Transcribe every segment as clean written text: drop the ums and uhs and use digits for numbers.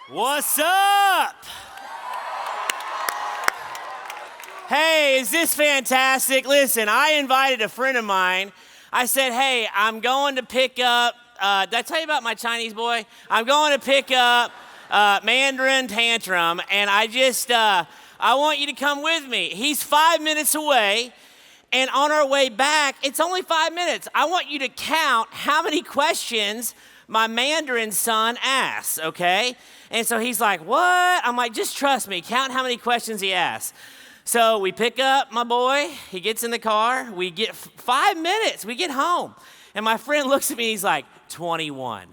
What's up? Hey, is this fantastic? Listen, I invited a friend of mine. I said, hey, I'm going to pick up, did I tell you about my Chinese boy? I'm going to pick up Mandarin Tantrum, and I want you to come with me. He's 5 minutes away, and on our way back, it's only 5 minutes. I want you to count how many questions my Mandarin son asks, okay? And so he's like, what? I'm like, just trust me, count how many questions he asks. So we pick up my boy, he gets in the car, we get 5 minutes, we get home. And my friend looks at me, he's like, 21.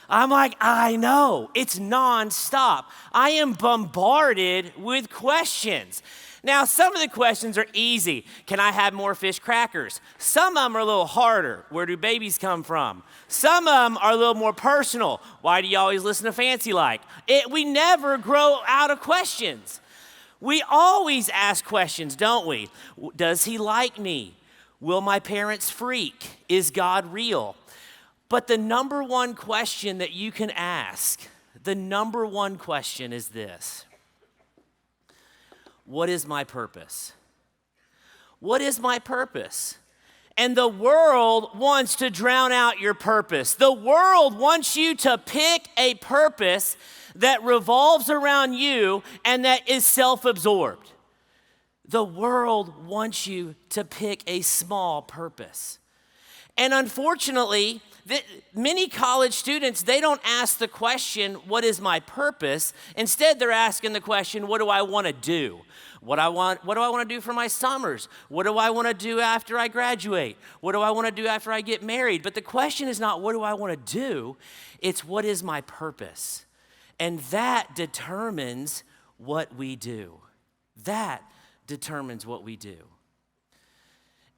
I'm like, I know, it's nonstop. I am bombarded with questions. Now, some of the questions are easy. Can I have more fish crackers? Some of them are a little harder. Where do babies come from? Some of them are a little more personal. Why do you always listen to Fancy Like? We never grow out of questions. We always ask questions, don't we? Does he like me? Will my parents freak? Is God real? But the number one question that you can ask, the number one question is this. What is my purpose? What is my purpose? And the world wants to drown out your purpose. The world wants you to pick a purpose that revolves around you and that is self-absorbed. The world wants you to pick a small purpose. And unfortunately, many college students, they don't ask the question, what is my purpose? Instead, they're asking the question, what do I want to do? What do I want to do for my summers? What do I want to do after I graduate? What do I want to do after I get married? But the question is not, what do I want to do? It's, what is my purpose? And that determines what we do. That determines what we do.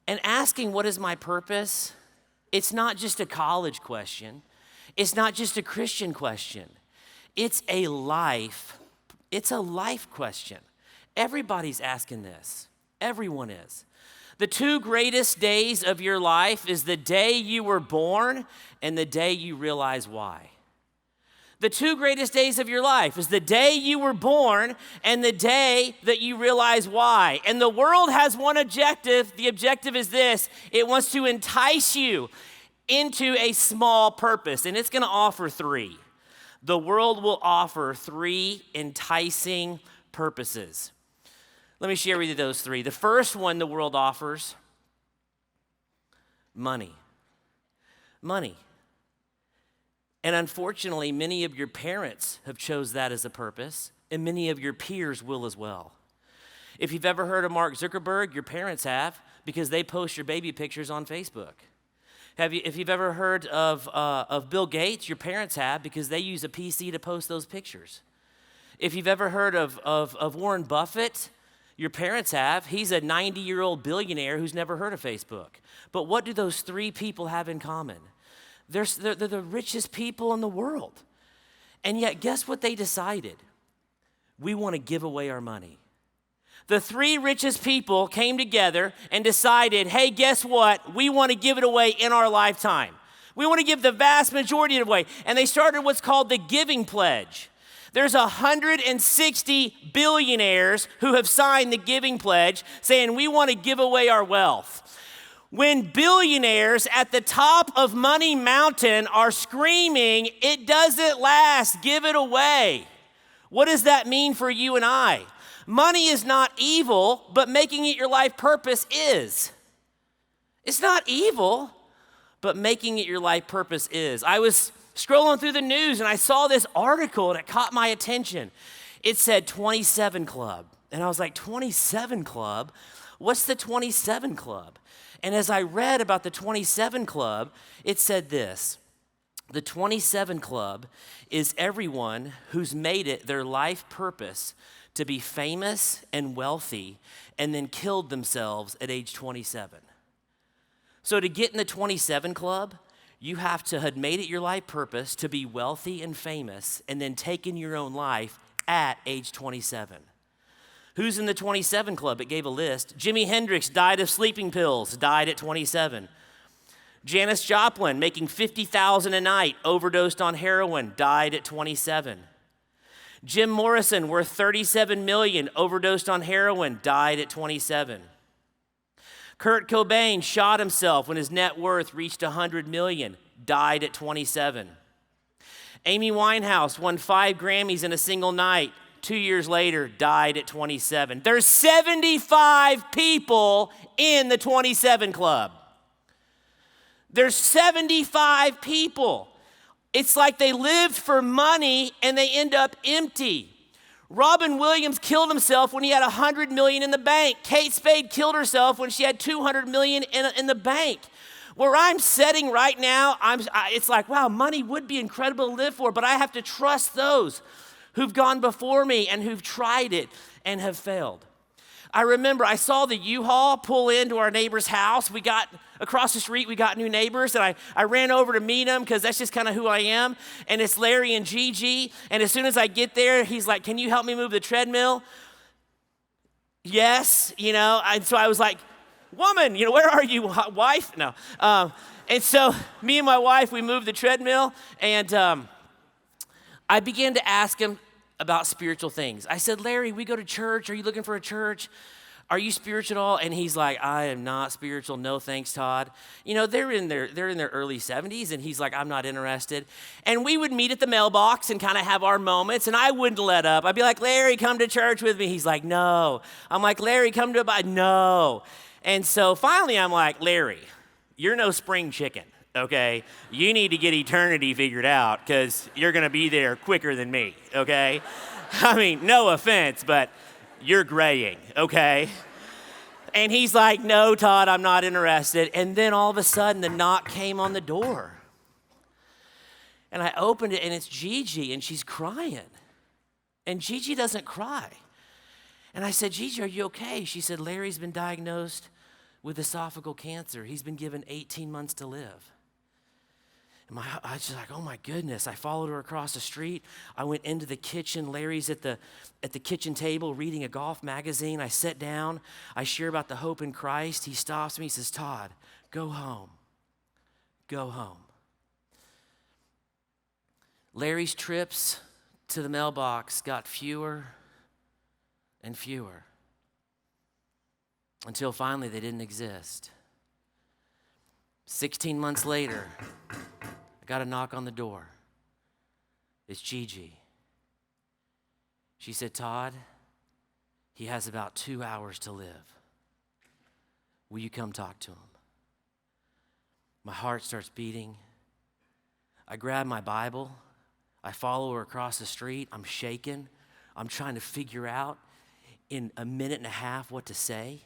And asking, what is my purpose? It's not just a college question. It's not just a Christian question. It's a life question. Everybody's asking this. Everyone is. The two greatest days of your life is the day you were born and the day you realize why. The two greatest days of your life is the day you were born and the day that you realize why. And the world has one objective. The objective is this. It wants to entice you into a small purpose, and it's going to offer three. The world will offer three enticing purposes. Let me share with you those three. The first one the world offers, money. Money. And unfortunately, many of your parents have chose that as a purpose, and many of your peers will as well. If you've ever heard of Mark Zuckerberg, your parents have, because they post your baby pictures on Facebook. If you've ever heard of Bill Gates, your parents have, because they use a PC to post those pictures. If you've ever heard of Warren Buffett, your parents have. He's a 90-year-old billionaire who's never heard of Facebook. But what do those three people have in common? They're the richest people in the world. And yet, guess what they decided? We want to give away our money. The three richest people came together and decided, hey, guess what? We want to give it away in our lifetime. We want to give the vast majority of it away. And they started what's called the Giving Pledge. There's 160 billionaires who have signed the Giving Pledge saying we want to give away our wealth. When billionaires at the top of Money Mountain are screaming, it doesn't last, give it away. What does that mean for you and I? Money is not evil, but making it your life purpose is. It's not evil, but making it your life purpose is. I was scrolling through the news and I saw this article and it caught my attention. It said 27 Club. And I was like, 27 Club? What's the 27 Club? And as I read about the 27 Club, it said this. The 27 Club is everyone who's made it their life purpose to be famous and wealthy and then killed themselves at age 27. So to get in the 27 Club, you have to have made it your life purpose to be wealthy and famous and then taken your own life at age 27. Who's in the 27 Club? It gave a list. Jimi Hendrix died of sleeping pills, died at 27. Janis Joplin, making $50,000 a night, overdosed on heroin, died at 27. Jim Morrison, worth 37 million, overdosed on heroin, died at 27. Kurt Cobain shot himself when his net worth reached 100 million, died at 27. Amy Winehouse won 5 Grammys in a single night. 2 years later, died at 27. There's 75 people in the 27 club. There's 75 people. It's like they lived for money and they end up empty. Robin Williams killed himself when he had 100 million in the bank. Kate Spade killed herself when she had 200 million in the bank. Where I'm sitting right now, it's like, wow, money would be incredible to live for, but I have to trust those who've gone before me and who've tried it and have failed. I remember I saw the U-Haul pull into our neighbor's house. We got across the street, we got new neighbors, and I ran over to meet them because that's just kind of who I am. And it's Larry and Gigi. And as soon as I get there, he's like, "Can you help me move the treadmill?" Yes, and so I was like, "Woman, where are you, wife?" No. And so me and my wife, we moved the treadmill, and I began to ask him about spiritual things. I said, "Larry, we go to church. Are you looking for a church? Are you spiritual at all?" And he's like, "I am not spiritual. No, thanks, Todd." They're in their early 70s, and he's like, "I'm not interested." And we would meet at the mailbox and kind of have our moments, and I wouldn't let up. I'd be like, "Larry, come to church with me." He's like, "No." I'm like, "Larry, come to a no." And so finally, I'm like, "Larry, you're no spring chicken. Okay, you need to get eternity figured out because you're going to be there quicker than me, okay? I mean, no offense, but you're graying, okay?" And he's like, "No, Todd, I'm not interested." And then all of a sudden, the knock came on the door. And I opened it, and it's Gigi, and she's crying. And Gigi doesn't cry. And I said, "Gigi, are you okay?" She said, "Larry's been diagnosed with esophageal cancer. He's been given 18 months to live." And I was just like, oh my goodness. I followed her across the street. I went into the kitchen. Larry's at the kitchen table reading a golf magazine. I sat down. I share about the hope in Christ. He stops me. He says, "Todd, go home. Go home." Larry's trips to the mailbox got fewer and fewer until finally they didn't exist. 16 months later, I got a knock on the door. It's Gigi. She said, "Todd, he has about 2 hours to live. Will you come talk to him?" My heart starts beating. I grab my Bible. I follow her across the street. I'm shaking. I'm trying to figure out in a minute and a half what to say.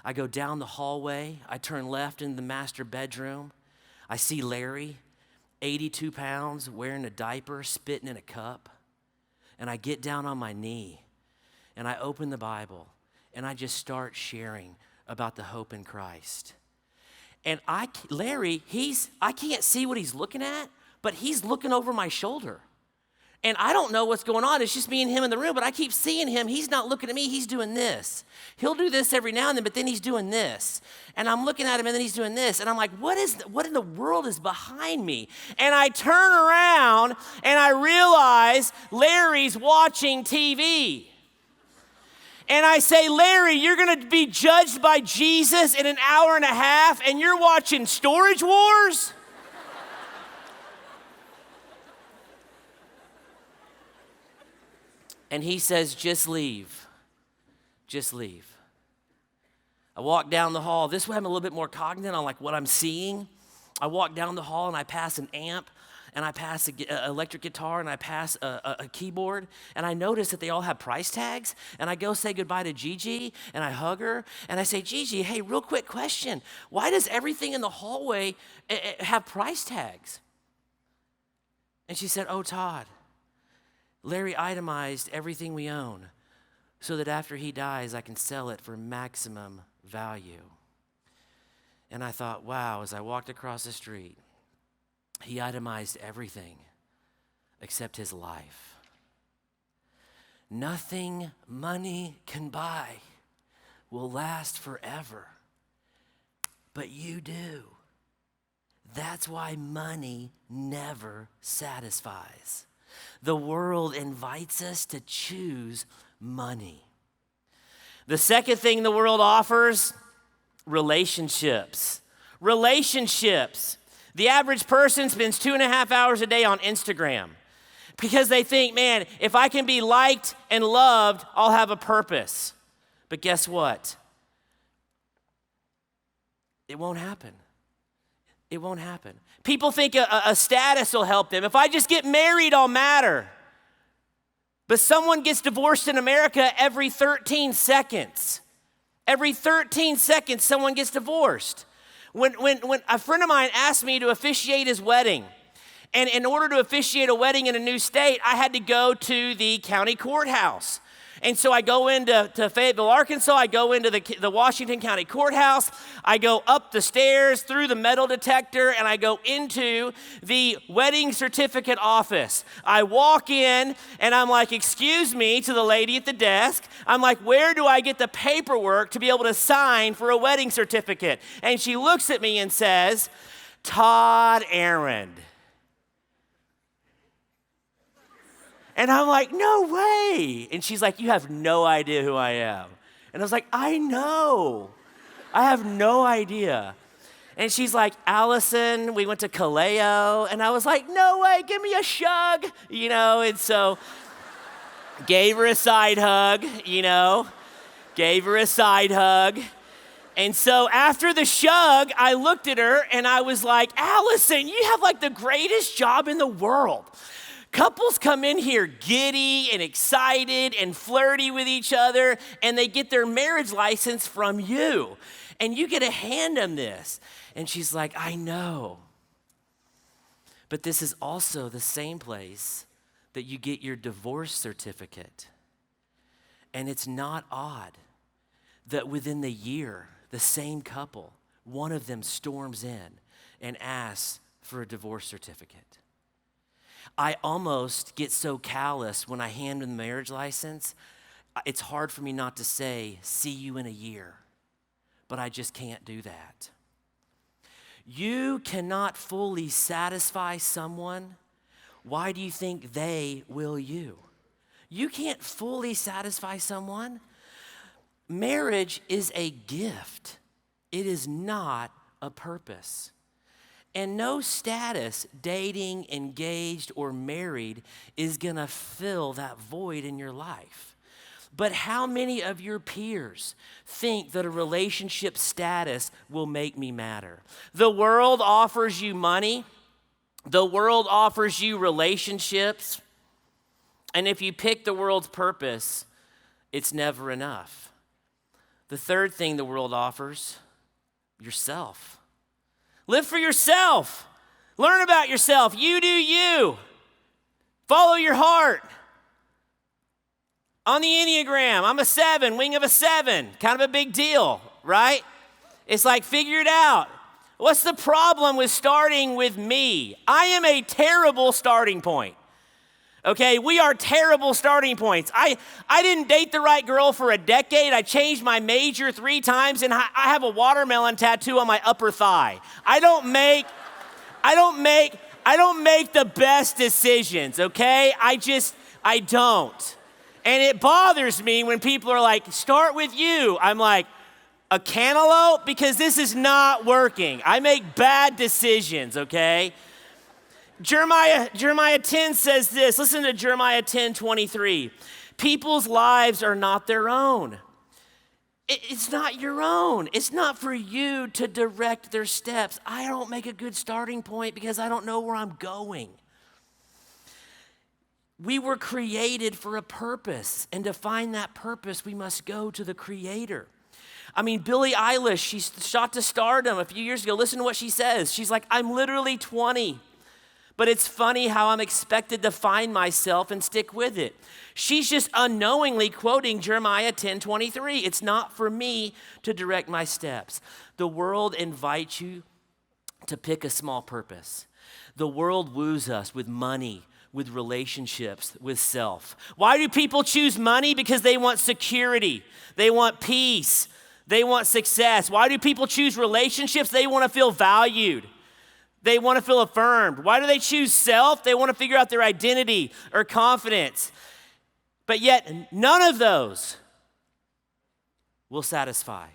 I go down the hallway. I turn left into the master bedroom. I see Larry, 82 pounds, wearing a diaper, spitting in a cup. And I get down on my knee, and I open the Bible, and I just start sharing about the hope in Christ. And Larry, I can't see what he's looking at, but he's looking over my shoulder. And I don't know what's going on. It's just me and him in the room, but I keep seeing him. He's not looking at me. He's doing this. He'll do this every now and then, but then he's doing this. And I'm looking at him, and then he's doing this. And I'm like, what in the world is behind me? And I turn around, and I realize Larry's watching TV. And I say, "Larry, you're going to be judged by Jesus in an hour and a half, and you're watching Storage Wars?" And he says, "Just leave. Just leave." I walk down the hall. This way I'm a little bit more cognizant on like what I'm seeing. I walk down the hall and I pass an amp, and I pass an electric guitar, and I pass a keyboard, and I notice that they all have price tags. And I go say goodbye to Gigi, and I hug her, and I say, "Gigi, hey, real quick question. Why does everything in the hallway have price tags?" And she said, "Oh, Todd, Larry itemized everything we own so that after he dies, I can sell it for maximum value." And I thought, wow, as I walked across the street, he itemized everything except his life. Nothing money can buy will last forever, but you do. That's why money never satisfies. The world invites us to choose money. The second thing the world offers, relationships. Relationships. The average person spends 2.5 hours a day on Instagram because they think, man, if I can be liked and loved, I'll have a purpose. But guess what? It won't happen. It won't happen. People think a status will help them. If I just get married, I'll matter. But someone gets divorced in America every 13 seconds. Every 13 seconds, someone gets divorced. When a friend of mine asked me to officiate his wedding, and in order to officiate a wedding in a new state, I had to go to the county courthouse. And so I go into Fayetteville, Arkansas. I go into the Washington County Courthouse. I go up the stairs through the metal detector, and I go into the wedding certificate office. I walk in, and I'm like, excuse me, to the lady at the desk. I'm like, where do I get the paperwork to be able to sign for a wedding certificate? And she looks at me and says, Todd Ahrend. And I'm like, no way. And she's like, you have no idea who I am. And I was like, I know. I have no idea. And she's like, Allison, we went to Kaleo. And I was like, no way, give me a shug. And so gave her a side hug, gave her a side hug. And so after the shug, I looked at her and I was like, Allison, you have like the greatest job in the world. Couples come in here giddy and excited and flirty with each other, and they get their marriage license from you. And you get to hand them this. And she's like, I know. But this is also the same place that you get your divorce certificate. And it's not odd that within the year, the same couple, one of them storms in and asks for a divorce certificate. I almost get so callous when I hand them the marriage license, it's hard for me not to say, see you in a year. But I just can't do that. You cannot fully satisfy someone. Why do you think they will you? You can't fully satisfy someone. Marriage is a gift. It is not a purpose. And no status, dating, engaged, or married, is going to fill that void in your life. But how many of your peers think that a relationship status will make me matter? The world offers you money. The world offers you relationships. And if you pick the world's purpose, it's never enough. The third thing the world offers, yourself. Live for yourself. Learn about yourself. You do you. Follow your heart. On the Enneagram, I'm a 7, wing of a 7. Kind of a big deal, right? It's like, figure it out. What's the problem with starting with me? I am a terrible starting point. Okay, we are terrible starting points. I didn't date the right girl for a decade. I changed my major 3 times, and I have a watermelon tattoo on my upper thigh. I don't make the best decisions, okay? I don't. And it bothers me when people are like, start with you. I'm like, a cantaloupe? Because this is not working. I make bad decisions, okay? Jeremiah 10 says this. Listen to Jeremiah 10:23. People's lives are not their own. It's not your own. It's not for you to direct their steps. I don't make a good starting point because I don't know where I'm going. We were created for a purpose, and to find that purpose, we must go to the Creator. I mean, Billie Eilish, she shot to stardom a few years ago. Listen to what she says. She's like, I'm literally 20. But it's funny how I'm expected to find myself and stick with it. She's just unknowingly quoting Jeremiah 10:23. It's not for me to direct my steps. The world invites you to pick a small purpose. The world woos us with money, with relationships, with self. Why do people choose money? Because they want security. They want peace. They want success. Why do people choose relationships? They want to feel valued. They want to feel affirmed. Why do they choose self? They want to figure out their identity or confidence. But yet, none of those will satisfy.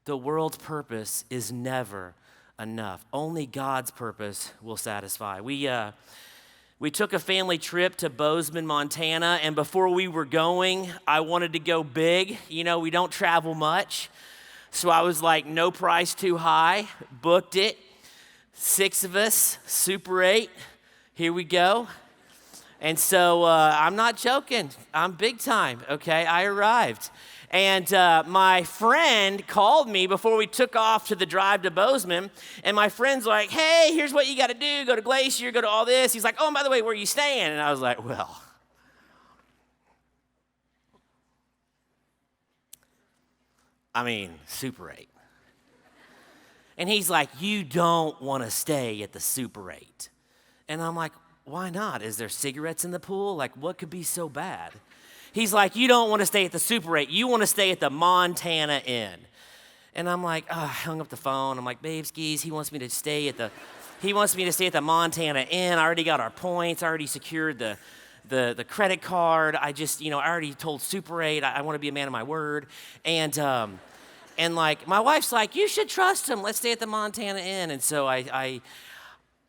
The world's purpose is never enough. Only God's purpose will satisfy. We took a family trip to Bozeman, Montana, and before we were going, I wanted to go big. You know, we don't travel much. So I was like, no price too high, booked it. 6 of us, Super 8, here we go. And so I'm not joking, I'm big time, okay? I arrived. And my friend called me before we took off to the drive to Bozeman, and my friend's like, hey, here's what you gotta do, go to Glacier, go to all this. He's like, oh, and by the way, where are you staying? And I was like, well, I mean, Super 8. And he's like, you don't want to stay at the Super 8. And I'm like, why not? Is there cigarettes in the pool? Like, what could be so bad? He's like, you don't want to stay at the Super 8. You want to stay at the Montana Inn. And I'm like, I hung up the phone. I'm like, babe, skis, he wants me to stay at the Montana Inn. I already got our points. I already secured the credit card. I just, I already told Super 8 I want to be a man of my word. And like, my wife's like, you should trust him. Let's stay at the Montana Inn. And so I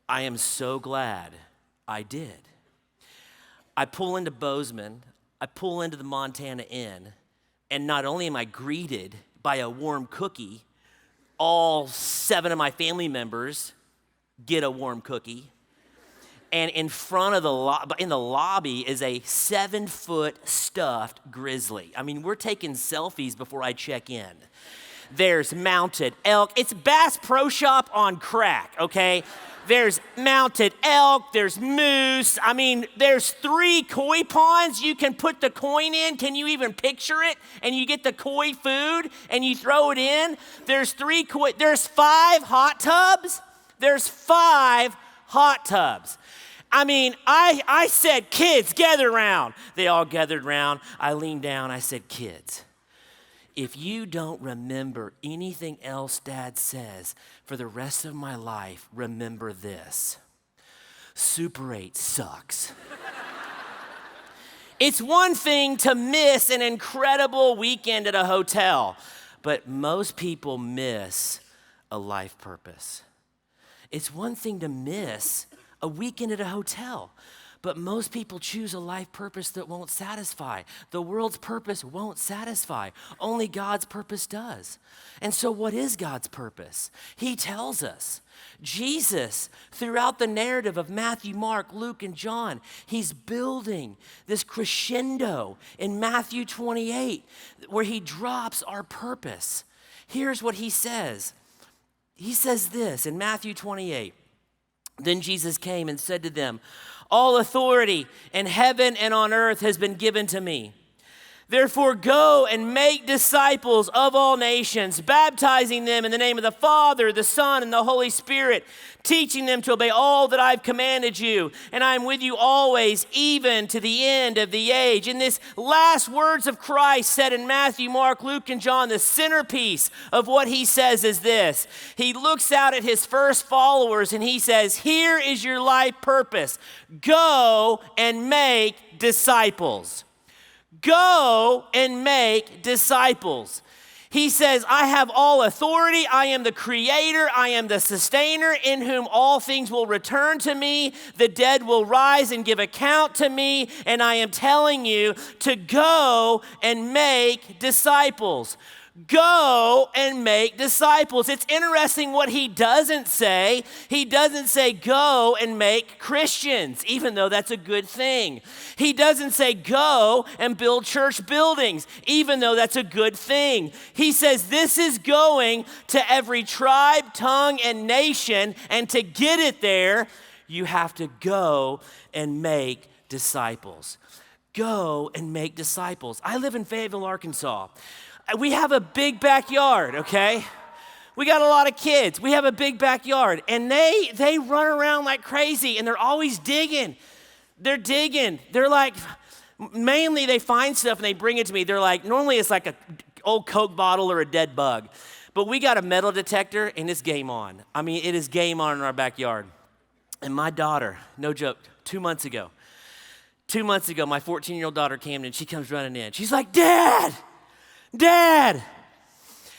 am so glad I did. I pull into Bozeman. I pull into the Montana Inn. And not only am I greeted by a warm cookie, all 7 of my family members get a warm cookie. And in front of in the lobby is a 7-foot stuffed grizzly. I mean, we're taking selfies before I check in. There's mounted elk. It's Bass Pro Shop on crack, okay? There's mounted elk, there's moose. I mean, there's 3 koi ponds you can put the coin in. Can you even picture it? And you get the koi food and you throw it in. There's 5 hot tubs. There's 5 hot tubs. I mean, I said, kids, gather around. They all gathered around. I leaned down. I said, kids, if you don't remember anything else Dad says for the rest of my life, remember this. Super 8 sucks. It's one thing to miss an incredible weekend at a hotel, but most people miss a life purpose. It's one thing to miss a weekend at a hotel, but most people choose a life purpose that won't satisfy. The world's purpose won't satisfy. Only God's purpose does. And so what is God's purpose? He tells us. Jesus, throughout the narrative of Matthew, Mark, Luke, and John, he's building this crescendo in Matthew 28 where he drops our purpose. Here's what he says. He says this in Matthew 28. Then Jesus came and said to them, all authority in heaven and on earth has been given to me. Therefore, go and make disciples of all nations, baptizing them in the name of the Father, the Son, and the Holy Spirit, teaching them to obey all that I've commanded you. And I am with you always, even to the end of the age. In this last words of Christ said in Matthew, Mark, Luke, and John, the centerpiece of what he says is this. He looks out at his first followers and he says, here is your life purpose. Go and make disciples. Go and make disciples. He says, I have all authority. I am the creator. I am the sustainer in whom all things will return to me. The dead will rise and give account to me. And I am telling you to go and make disciples. Go and make disciples. It's interesting what he doesn't say. He doesn't say go and make Christians, even though that's a good thing. He doesn't say go and build church buildings, even though that's a good thing. He says this is going to every tribe, tongue, and nation, and to get it there, you have to go and make disciples. Go and make disciples. I live in Fayetteville, Arkansas. We have a big backyard, okay? We got a lot of kids. We have a big backyard. And they run around like crazy, and they're always digging. They're digging. They're like, mainly they find stuff and they bring it to me. They're like, normally it's like an old Coke bottle or a dead bug. But we got a metal detector, and it's game on. I mean, it is game on in our backyard. And my daughter, no joke, 2 months ago, my 14-year-old daughter, Camden, she comes running in. She's like, Dad,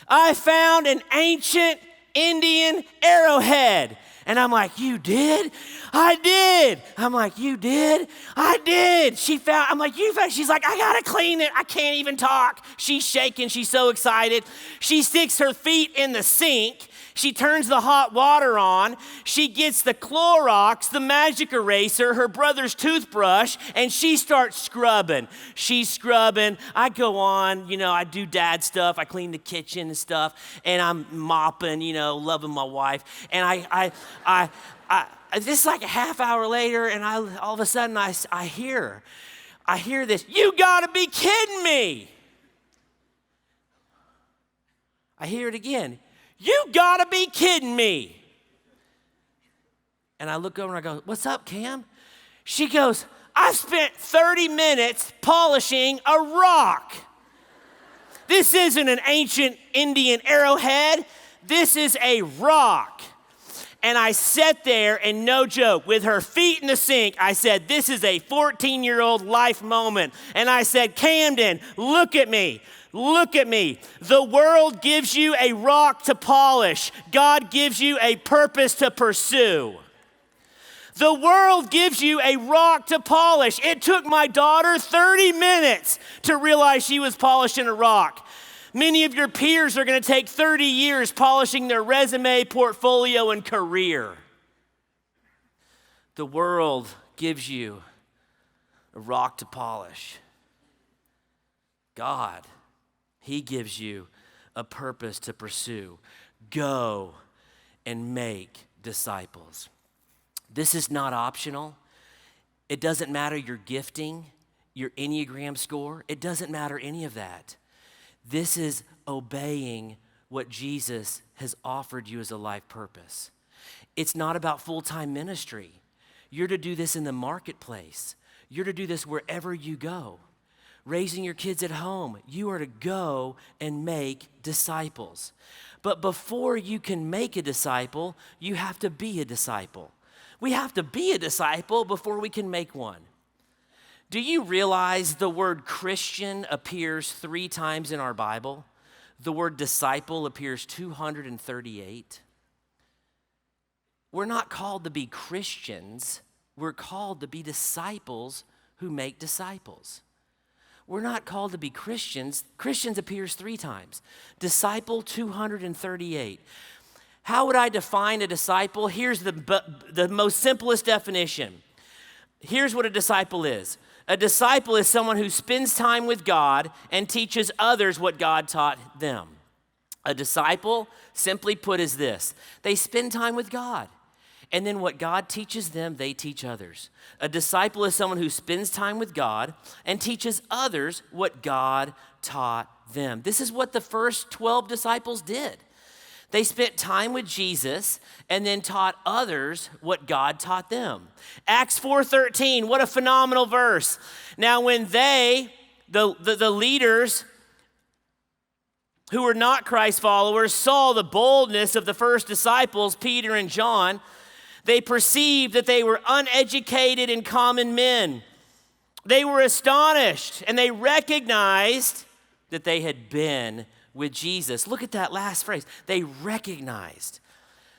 I found an ancient Indian arrowhead. And I'm like, you did? I did. I'm like, you did? I did. I'm like, you found? She's like, I gotta clean it. I can't even talk. She's shaking. She's so excited. She sticks her feet in the sink. She turns the hot water on. She gets the Clorox, the magic eraser, her brother's toothbrush, and she starts scrubbing. She's scrubbing. I go on, I do dad stuff. I clean the kitchen and stuff, and I'm mopping, loving my wife. And I just like a half hour later, and all of a sudden I hear this, you gotta be kidding me. I hear it again. You gotta be kidding me. And I look over and I go, what's up, Cam? She goes, I spent 30 minutes polishing a rock. This isn't an ancient Indian arrowhead. This is a rock. And I sat there, and no joke, with her feet in the sink, I said, this is a 14-year-old life moment. And I said, Camden, look at me. Look at me. The world gives you a rock to polish. God gives you a purpose to pursue. The world gives you a rock to polish. It took my daughter 30 minutes to realize she was polishing a rock. Many of your peers are going to take 30 years polishing their resume, portfolio, and career. The world gives you a rock to polish. God, He gives you a purpose to pursue. Go and make disciples. This is not optional. It doesn't matter your gifting, your Enneagram score. It doesn't matter any of that. This is obeying what Jesus has offered you as a life purpose. It's not about full-time ministry. You're to do this in the marketplace. You're to do this wherever you go. Raising your kids at home, you are to go and make disciples. But before you can make a disciple, you have to be a disciple. We have to be a disciple before we can make one. Do you realize the word Christian appears 3 times in our Bible? The word disciple appears 238. We're not called to be Christians. We're called to be disciples who make disciples. We're not called to be Christians. Christians appears 3 times. Disciple 238. How would I define a disciple? Here's the most simplest definition. Here's what a disciple is. A disciple is someone who spends time with God and teaches others what God taught them. A disciple, simply put, is this. They spend time with God, and then what God teaches them, they teach others. A disciple is someone who spends time with God and teaches others what God taught them. This is what the first 12 disciples did. They spent time with Jesus and then taught others what God taught them. Acts 4:13, what a phenomenal verse. Now when they, the leaders who were not Christ followers, saw the boldness of the first disciples, Peter and John, they perceived that they were uneducated and common men. They were astonished, and they recognized that they had been with Jesus. Look at that last phrase. They recognized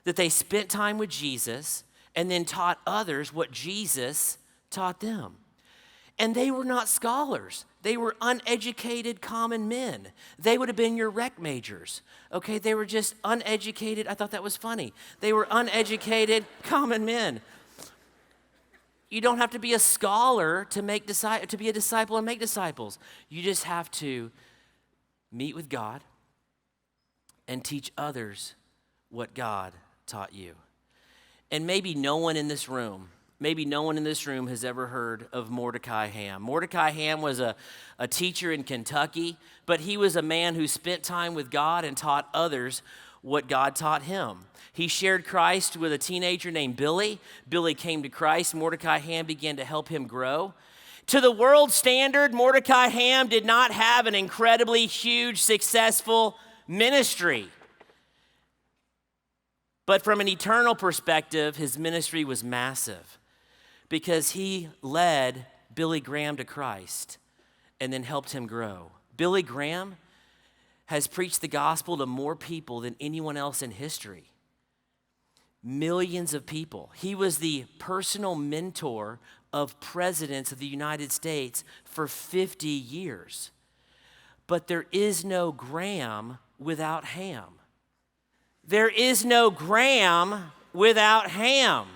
that they spent time with Jesus and then taught others what Jesus taught them. And they were not scholars. They were uneducated common men. They would have been your rec majors. Okay, they were just uneducated. I thought that was funny. They were uneducated common men. You don't have to be a scholar to be a disciple and make disciples. You just have to meet with God and teach others what God taught you. And maybe no one in this room has ever heard of Mordecai Ham. Mordecai Ham was a teacher in Kentucky, but he was a man who spent time with God and taught others what God taught him. He shared Christ with a teenager named Billy. Billy came to Christ. Mordecai Ham began to help him grow. To the world standard, Mordecai Ham did not have an incredibly huge, successful ministry. But from an eternal perspective, his ministry was massive because he led Billy Graham to Christ and then helped him grow. Billy Graham has preached the gospel to more people than anyone else in history. Millions of people. He was the personal mentor of presidents of the United States for 50 years. But there is no Graham without Ham. There is no Graham without Ham.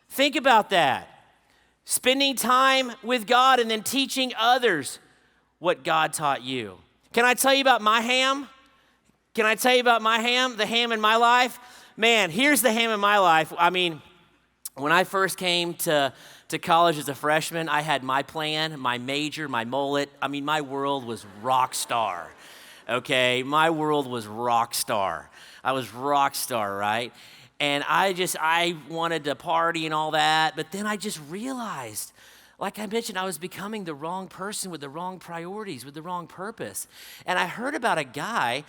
Think about that. Spending time with God and then teaching others what God taught you. Can I tell you about my Ham? Can I tell you about my Ham, the Ham in my life? Man, here's the Ham in my life. I mean, when I first came to college as a freshman, I had my plan, my major, my mullet. I mean, my world was rock star, okay? My world was rock star. I was rock star, right? And I wanted to party and all that, but then I just realized, like I mentioned, I was becoming the wrong person with the wrong priorities, with the wrong purpose. And I heard about a guy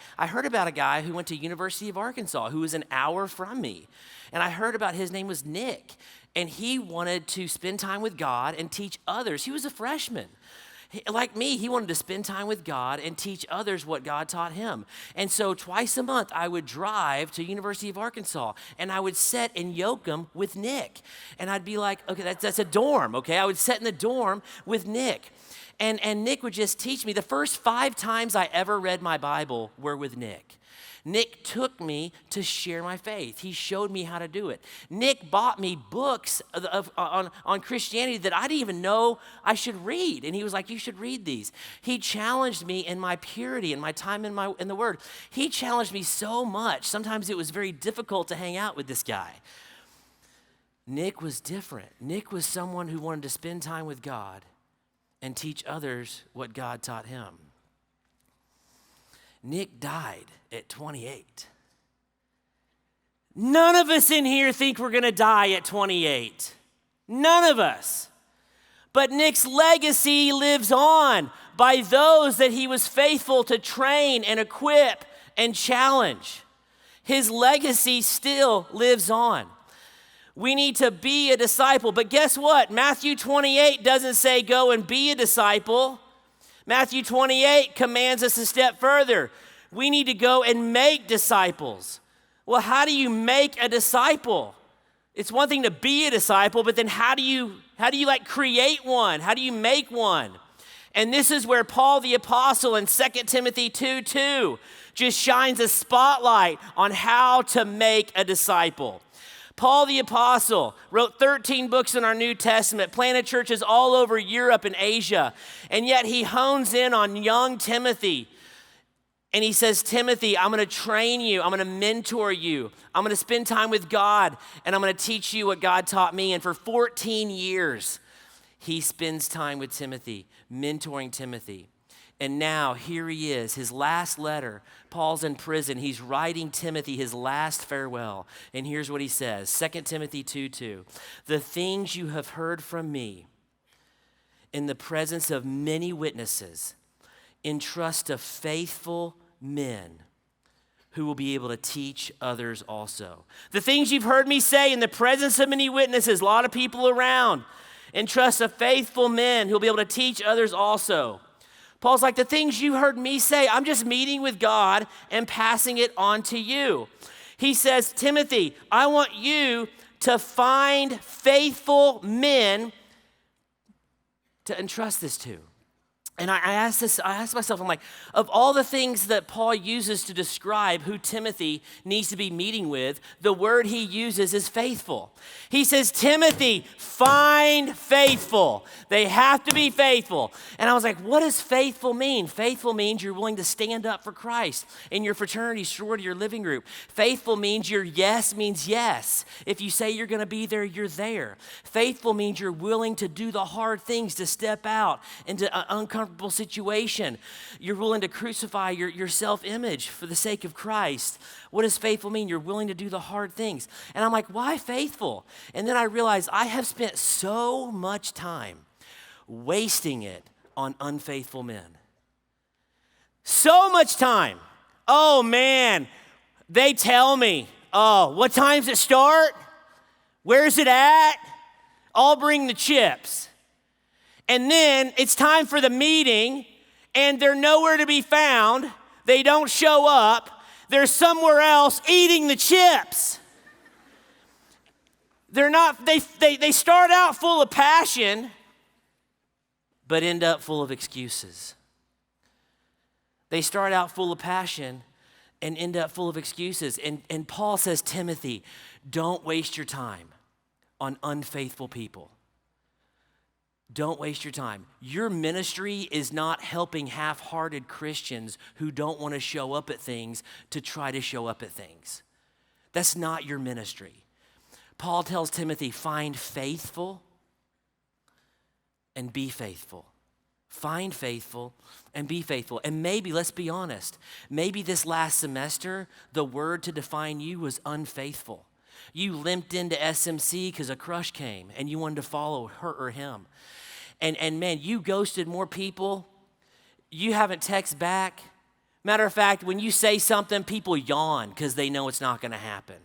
who went to University of Arkansas, who was an hour from me. And I heard about his name was Nick, and he wanted to spend time with God and teach others. He was a freshman. Like me, he wanted to spend time with God and teach others what God taught him. And so twice a month, I would drive to University of Arkansas, and I would sit in Yoakum with Nick. And I'd be like, okay, that's a dorm, okay? I would sit in the dorm with Nick. And Nick would just teach me. The first 5 times I ever read my Bible were with Nick. Nick took me to share my faith. He showed me how to do it. Nick bought me books on Christianity that I didn't even know I should read. And he was like, you should read these. He challenged me in my purity and my time in the Word. He challenged me so much. Sometimes it was very difficult to hang out with this guy. Nick was different. Nick was someone who wanted to spend time with God and teach others what God taught him. Nick died at 28. None of us in here think we're going to die at 28. None of us. But Nick's legacy lives on by those that he was faithful to train and equip and challenge. His legacy still lives on. We need to be a disciple. But guess what? Matthew 28 doesn't say go and be a disciple. Matthew 28 commands us a step further. We need to go and make disciples. Well, how do you make a disciple? It's one thing to be a disciple, but then how do you like create one? How do you make one? And this is where Paul the Apostle in 2 Timothy 2:2 just shines a spotlight on how to make a disciple. Paul the Apostle wrote 13 books in our New Testament, planted churches all over Europe and Asia, and yet he hones in on young Timothy. And he says, Timothy, I'm going to train you. I'm going to mentor you. I'm going to spend time with God, and I'm going to teach you what God taught me. And for 14 years, he spends time with Timothy, mentoring Timothy. And now here he is, his last letter. Paul's in prison. He's writing Timothy his last farewell. And here's what he says, 2 Timothy 2:2. The things you have heard from me in the presence of many witnesses, entrust to faithful men who will be able to teach others also. The things you've heard me say in the presence of many witnesses, a lot of people around, entrust to faithful men who will be able to teach others also. Paul's like, the things you heard me say, I'm just meeting with God and passing it on to you. He says, Timothy, I want you to find faithful men to entrust this to. And I asked myself, I'm like, of all the things that Paul uses to describe who Timothy needs to be meeting with, the word he uses is faithful. He says, Timothy, find faithful. They have to be faithful. And I was like, what does faithful mean? Faithful means you're willing to stand up for Christ in your fraternity, sorority, or living group. Faithful means your yes means yes. If you say you're going to be there, you're there. Faithful means you're willing to do the hard things, to step out into an uncomfortable situation. You're willing to crucify your self-image for the sake of Christ. What does faithful mean? You're willing to do the hard things. And I'm like, why faithful? And then I realized I have spent so much time wasting it on unfaithful men. So much time. Oh man, they tell me Oh, what time's it start? Where's it at? I'll bring the chips. And then it's time for the meeting, and they're nowhere to be found. They don't show up. They're somewhere else eating the chips. They start out full of passion, but end up full of excuses. They start out full of passion and end up full of excuses. And Paul says, Timothy, don't waste your time on unfaithful people. Don't waste your time. Your ministry is not helping half-hearted Christians who don't want to show up at things to try to show up at things. That's not your ministry. Paul tells Timothy, find faithful and be faithful. Find faithful and be faithful. And maybe, let's be honest, maybe this last semester, the word to define you was unfaithful. You limped into SMC because a crush came and you wanted to follow her or him. And man, you ghosted more people. You haven't texted back. Matter of fact, when you say something, people yawn because they know it's not going to happen.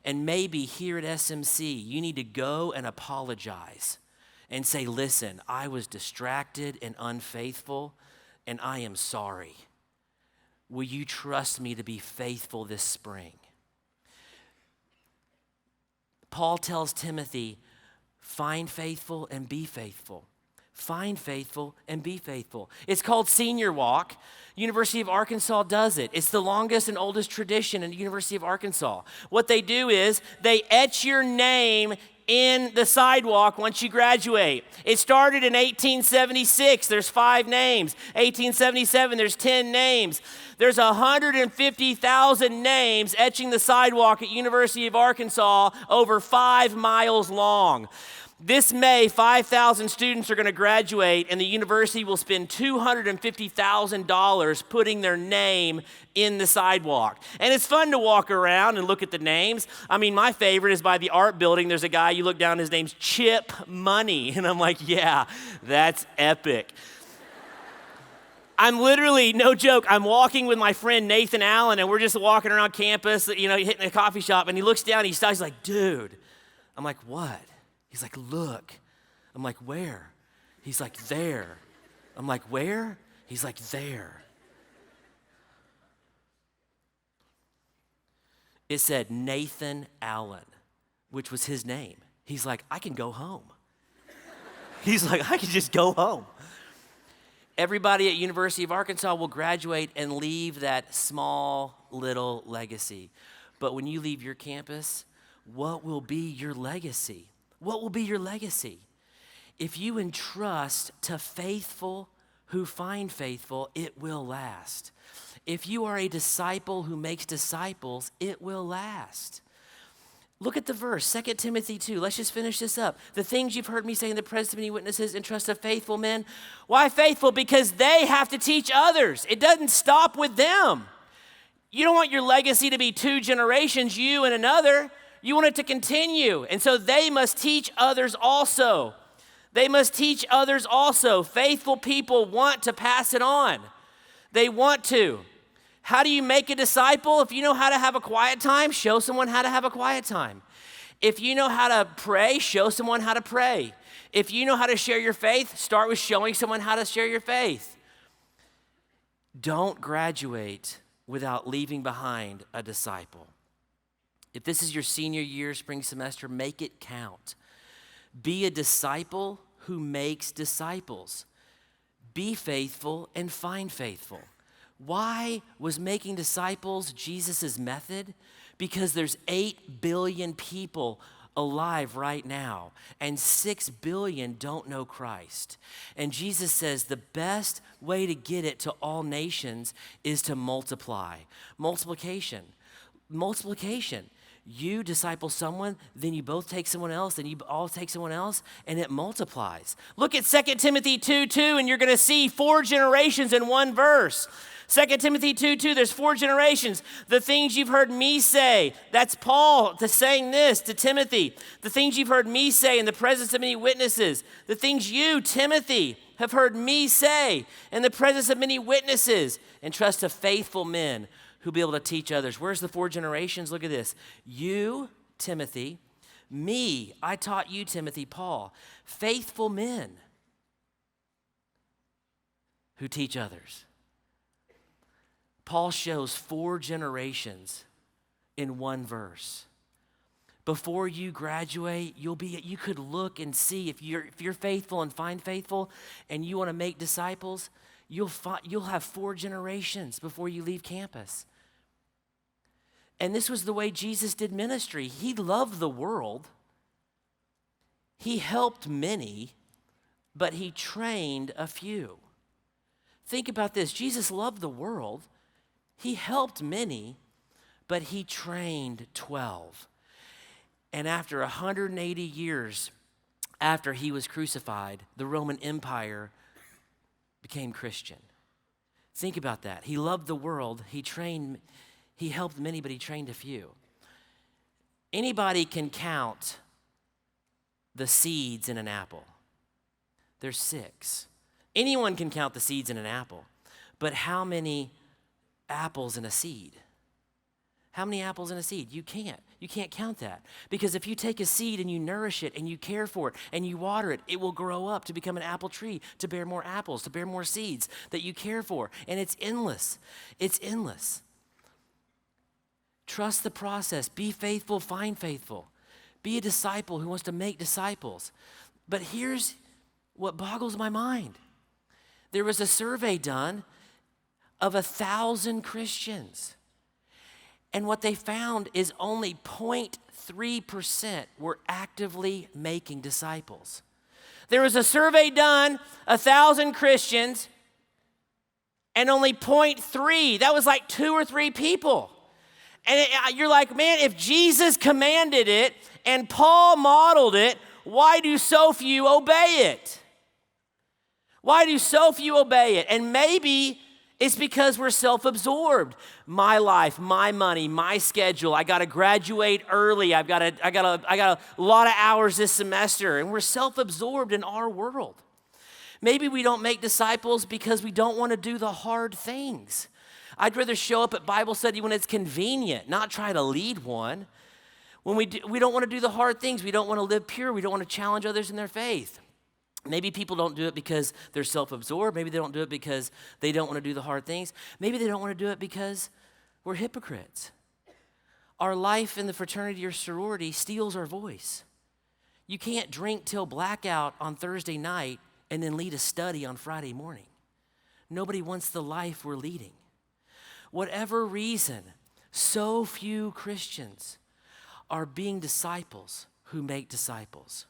And maybe here at SMC, you need to go and apologize and say, listen, I was distracted and unfaithful, and I am sorry. Will you trust me to be faithful this spring? Paul tells Timothy, find faithful and be faithful. Find faithful and be faithful. It's called Senior Walk. University of Arkansas does it. It's the longest and oldest tradition in the University of Arkansas. What they do is they etch your name in the sidewalk once you graduate. It started in 1876. There's 5 names. 1877, there's 10 names. There's 150,000 names etching the sidewalk at University of Arkansas over 5 miles long. This May, 5,000 students are going to graduate, and the university will spend $250,000 putting their name in the sidewalk. And it's fun to walk around and look at the names. I mean, my favorite is by the art building. There's a guy, you look down, his name's Chip Money. And I'm like, yeah, that's epic. I'm literally, no joke, I'm walking with my friend Nathan Allen, and we're just walking around campus, hitting a coffee shop, and he looks down, and he stops, he's like, dude. I'm like, what? He's like, look. I'm like, where? He's like, there. I'm like, where? He's like, there. It said Nathan Allen, which was his name. He's like, I can go home. He's like, I can just go home. Everybody at University of Arkansas will graduate and leave that small little legacy. But when you leave your campus, what will be your legacy? What will be your legacy? If you entrust to faithful who find faithful, it will last. If you are a disciple who makes disciples, it will last. Look at the verse, 2 Timothy 2. Let's just finish this up. The things you've heard me say in the presence of many witnesses, entrust to faithful men. Why faithful? Because they have to teach others. It doesn't stop with them. You don't want your legacy to be 2 generations, you and another. You want it to continue. And so they must teach others also. They must teach others also. Faithful people want to pass it on. They want to. How do you make a disciple? If you know how to have a quiet time, show someone how to have a quiet time. If you know how to pray, show someone how to pray. If you know how to share your faith, start with showing someone how to share your faith. Don't graduate without leaving behind a disciple. If this is your senior year, spring semester, make it count. Be a disciple who makes disciples. Be faithful and find faithful. Why was making disciples Jesus' method? Because there's 8 billion people alive right now, and 6 billion don't know Christ. And Jesus says the best way to get it to all nations is to multiply. Multiplication. You disciple someone, then you both take someone else, then you all take someone else, and it multiplies. Look at 2 Timothy 2:2, and you're going to see 4 generations in one verse. 2 Timothy 2:2, there's 4 generations. The things you've heard me say, that's Paul saying this to Timothy. The things you've heard me say in the presence of many witnesses. The things you, Timothy, have heard me say in the presence of many witnesses. Entrust to faithful men who'll be able to teach others. Where's the 4 generations? Look at this. You, Timothy, me, I taught you, Timothy, Paul, faithful men who teach others. Paul shows 4 generations in one verse. Before you graduate, you could look and see if you're faithful and find faithful and you want to make disciples, you'll have 4 generations before you leave campus. And this was the way Jesus did ministry. He loved the world. He helped many, but he trained a few. Think about this. Jesus loved the world. He helped many, but he trained 12. And after 180 years after he was crucified, the Roman Empire became Christian. Think about that. He loved the world. He helped many, but he trained a few. Anybody can count the seeds in an apple. There's 6. Anyone can count the seeds in an apple. But how many apples in a seed? How many apples in a seed? You can't. You can't count that. Because if you take a seed and you nourish it and you care for it and you water it, it will grow up to become an apple tree, to bear more apples, to bear more seeds that you care for. And it's endless. It's endless. Trust the process. Be faithful, find faithful. Be a disciple who wants to make disciples. But here's what boggles my mind. There was a survey done of 1,000 Christians. And what they found is only 0.3% were actively making disciples. There was a survey done, 1,000 Christians, and only 0.3, that was like 2 or 3 people. And you're like, man, if Jesus commanded it and Paul modeled it, why do so few obey it? Why do so few obey it? And maybe it's because we're self-absorbed. My life, my money, my schedule. I got to graduate early. I got a lot of hours this semester, and we're self-absorbed in our world. Maybe we don't make disciples because we don't want to do the hard things. I'd rather show up at Bible study when it's convenient, not try to lead one. When we don't want to do the hard things. We don't want to live pure. We don't want to challenge others in their faith. Maybe people don't do it because they're self-absorbed. Maybe they don't do it because they don't want to do the hard things. Maybe they don't want to do it because we're hypocrites. Our life in the fraternity or sorority steals our voice. You can't drink till blackout on Thursday night and then lead a study on Friday morning. Nobody wants the life we're leading. Whatever reason, so few Christians are being disciples who make disciples.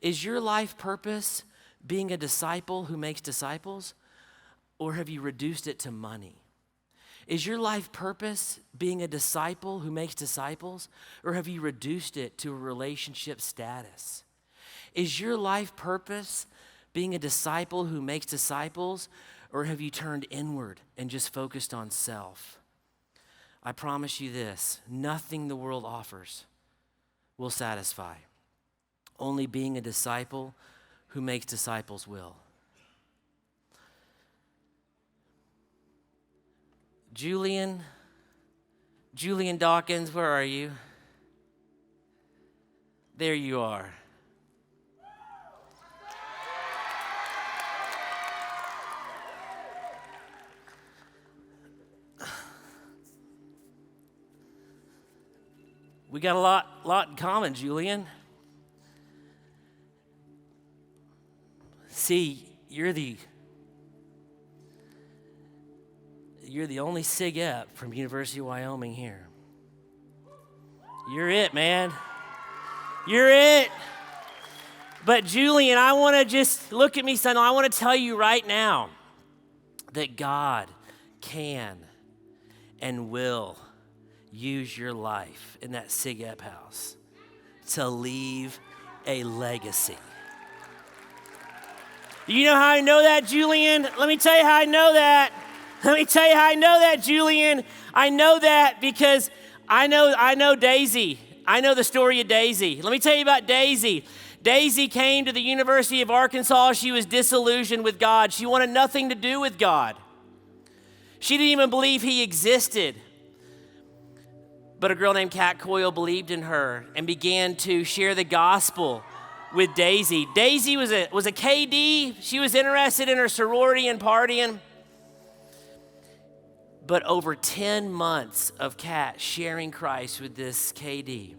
Is your life purpose being a disciple who makes disciples, or have you reduced it to money? Is your life purpose being a disciple who makes disciples, or have you reduced it to a relationship status? Is your life purpose being a disciple who makes disciples, or have you turned inward and just focused on self? I promise you this, nothing the world offers will satisfy. Only being a disciple who makes disciples will. Julian Dawkins, where are you? There you are. We got a lot in common, Julian. See, you're the only Sig Ep from University of Wyoming here. You're it, man. You're it. But Julian, I want to just look at me, son. I want to tell you right now that God can and will use your life in that Sig Ep house to leave a legacy. You know how I know that, Julian? Let me tell you how I know that. Julian. I know that because I know Daisy. I know the story of Daisy. Let me tell you about Daisy. Daisy came to the University of Arkansas. She was disillusioned with God. She wanted nothing to do with God. She didn't even believe he existed. But a girl named Kat Coyle believed in her and began to share the gospel with Daisy. Daisy was a KD. She was interested in her sorority and partying. But over 10 months of Kat sharing Christ with this KD,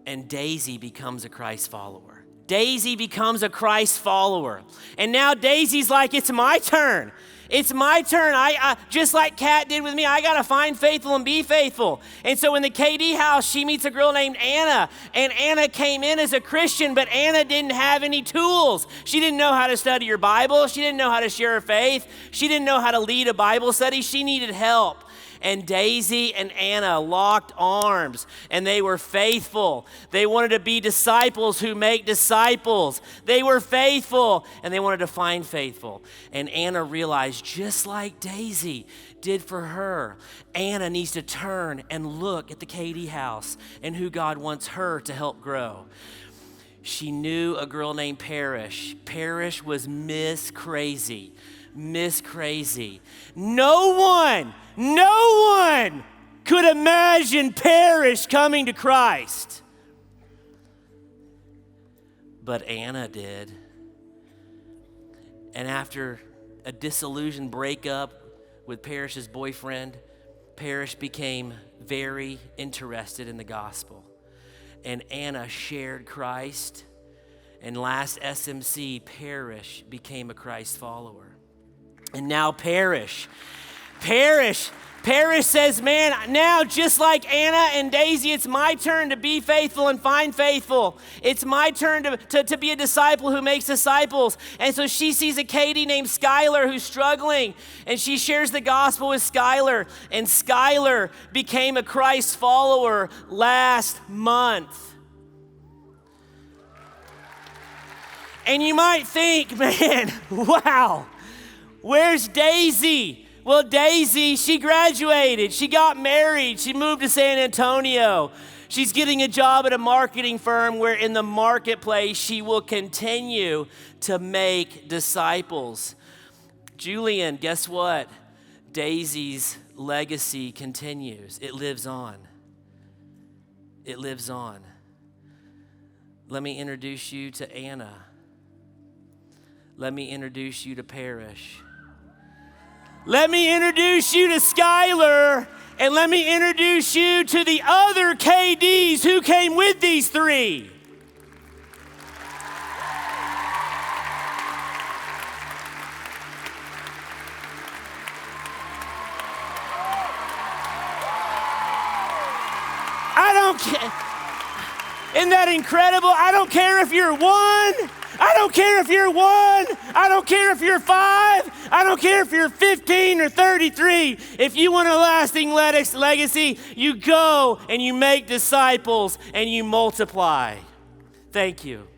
and Daisy becomes a Christ follower. Daisy becomes a Christ follower. And now Daisy's like, it's my turn. It's my turn. I just like Kat did with me, I got to find faithful and be faithful. And so in the KD house, she meets a girl named Anna. And Anna came in as a Christian, but Anna didn't have any tools. She didn't know how to study her Bible. She didn't know how to share her faith. She didn't know how to lead a Bible study. She needed help. And Daisy and Anna locked arms, and they were faithful. They wanted to be disciples who make disciples. They were faithful, and they wanted to find faithful. And Anna realized, just like Daisy did for her, Anna needs to turn and look at the KD house and who God wants her to help grow. She knew a girl named Parrish. Parrish was Miss Crazy. Miss Crazy. No one could imagine Parrish coming to Christ. But Anna did. And after a disillusioned breakup with Parrish's boyfriend, Parrish became very interested in the gospel. And Anna shared Christ. And last SMC, Parrish became a Christ follower. And now Parrish says, man, now just like Anna and Daisy, it's my turn to be faithful and find faithful. It's my turn to be a disciple who makes disciples. And so she sees a Katie named Skylar who's struggling, and she shares the gospel with Skylar. And Skylar became a Christ follower last month. And you might think, man, wow, where's Daisy? Well, Daisy, she graduated. She got married. She moved to San Antonio. She's getting a job at a marketing firm where in the marketplace she will continue to make disciples. Julian, guess what? Daisy's legacy continues. It lives on. It lives on. Let me introduce you to Anna. Let me introduce you to Parrish. Let me introduce you to Skylar, and let me introduce you to the other KDs who came with these three. I don't care. Isn't that incredible? I don't care if you're one. I don't care if you're 1. I don't care if you're 5. I don't care if you're 15 or 33. If you want a lasting legacy, you go and you make disciples and you multiply. Thank you.